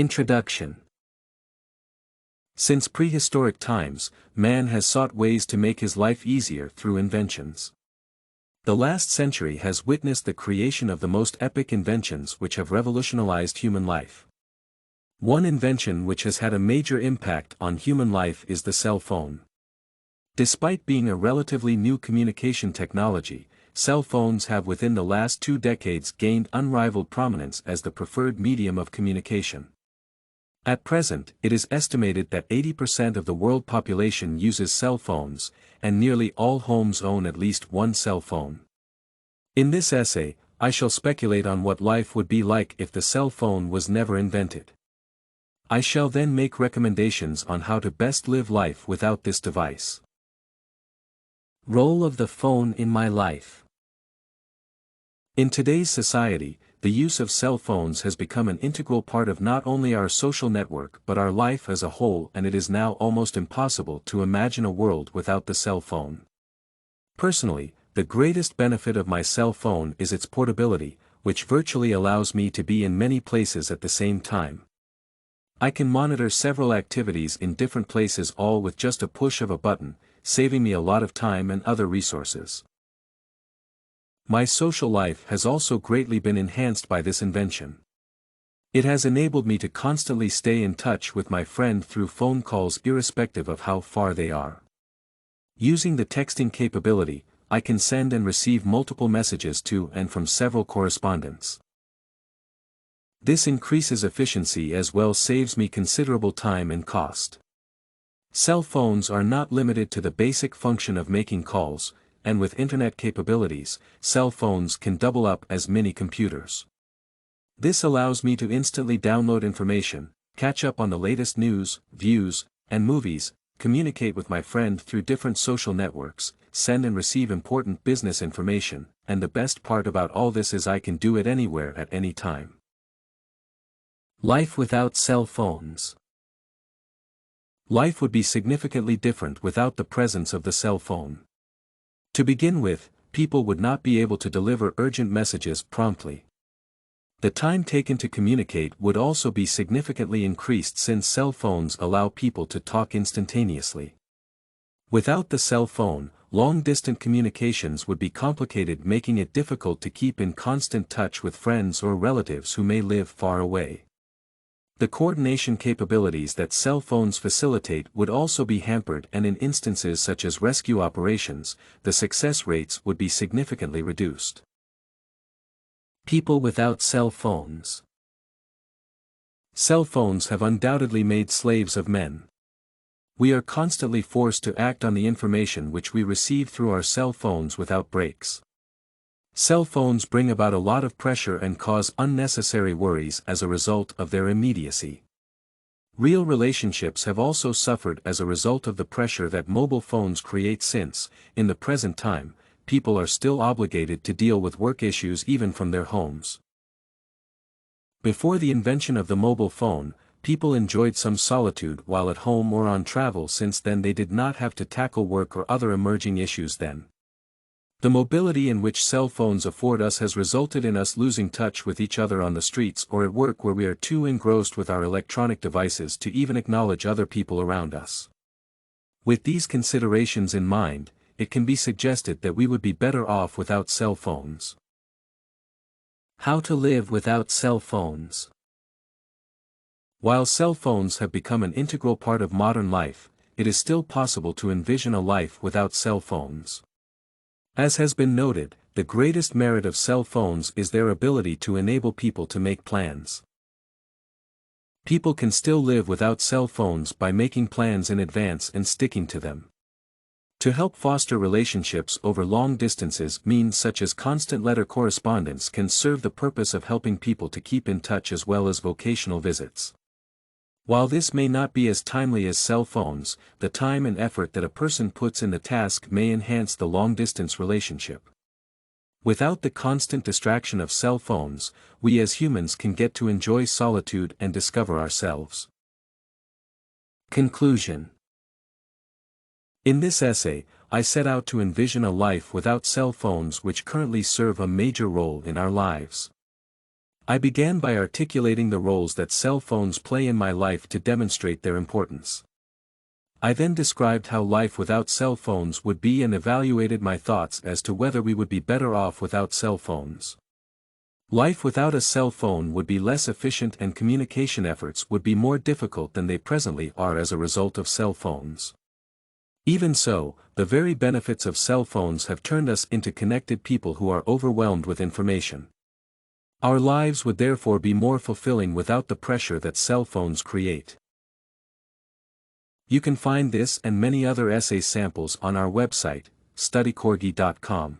Introduction. Since prehistoric times, man has sought ways to make his life easier through inventions. The last century has witnessed the creation of the most epic inventions which have revolutionized human life. One invention which has had a major impact on human life is the cell phone. Despite being a relatively new communication technology, cell phones have within the last 2 decades gained unrivaled prominence as the preferred medium of communication. At present, it is estimated that 80% of the world population uses cell phones, and nearly all homes own at least one cell phone. In this essay, I shall speculate on what life would be like if the cell phone was never invented. I shall then make recommendations on how to best live life without this device. Role of the phone in my life. In today's society, the use of cell phones has become an integral part of not only our social network but our life as a whole, and it is now almost impossible to imagine a world without the cell phone. Personally, the greatest benefit of my cell phone is its portability, which virtually allows me to be in many places at the same time. I can monitor several activities in different places all with just a push of a button, saving me a lot of time and other resources. My social life has also greatly been enhanced by this invention. It has enabled me to constantly stay in touch with my friend through phone calls irrespective of how far they are. Using the texting capability, I can send and receive multiple messages to and from several correspondents. This increases efficiency as well as saves me considerable time and cost. Cell phones are not limited to the basic function of making calls, and with internet capabilities, cell phones can double up as mini computers. This allows me to instantly download information, catch up on the latest news, views, and movies, communicate with my friend through different social networks, send and receive important business information, and the best part about all this is I can do it anywhere at any time. Life without cell phones. Life would be significantly different without the presence of the cell phone. To begin with, people would not be able to deliver urgent messages promptly. The time taken to communicate would also be significantly increased since cell phones allow people to talk instantaneously. Without the cell phone, long-distance communications would be complicated, making it difficult to keep in constant touch with friends or relatives who may live far away. The coordination capabilities that cell phones facilitate would also be hampered, and in instances such as rescue operations, the success rates would be significantly reduced. People without cell phones. Cell phones have undoubtedly made slaves of men. We are constantly forced to act on the information which we receive through our cell phones without breaks. Cell phones bring about a lot of pressure and cause unnecessary worries as a result of their immediacy. Real relationships have also suffered as a result of the pressure that mobile phones create since, in the present time, people are still obligated to deal with work issues even from their homes. Before the invention of the mobile phone, people enjoyed some solitude while at home or on travel, since then they did not have to tackle work or other emerging issues then. The mobility in which cell phones afford us has resulted in us losing touch with each other on the streets or at work, where we are too engrossed with our electronic devices to even acknowledge other people around us. With these considerations in mind, it can be suggested that we would be better off without cell phones. How to live without cell phones. While cell phones have become an integral part of modern life, it is still possible to envision a life without cell phones. As has been noted, the greatest merit of cell phones is their ability to enable people to make plans. People can still live without cell phones by making plans in advance and sticking to them. To help foster relationships over long distances, means such as constant letter correspondence can serve the purpose of helping people to keep in touch, as well as vocational visits. While this may not be as timely as cell phones, the time and effort that a person puts in the task may enhance the long-distance relationship. Without the constant distraction of cell phones, we as humans can get to enjoy solitude and discover ourselves. Conclusion. In this essay, I set out to envision a life without cell phones which currently serve a major role in our lives. I began by articulating the roles that cell phones play in my life to demonstrate their importance. I then described how life without cell phones would be and evaluated my thoughts as to whether we would be better off without cell phones. Life without a cell phone would be less efficient and communication efforts would be more difficult than they presently are as a result of cell phones. Even so, the very benefits of cell phones have turned us into connected people who are overwhelmed with information. Our lives would therefore be more fulfilling without the pressure that cell phones create. You can find this and many other essay samples on our website, studycorgi.com.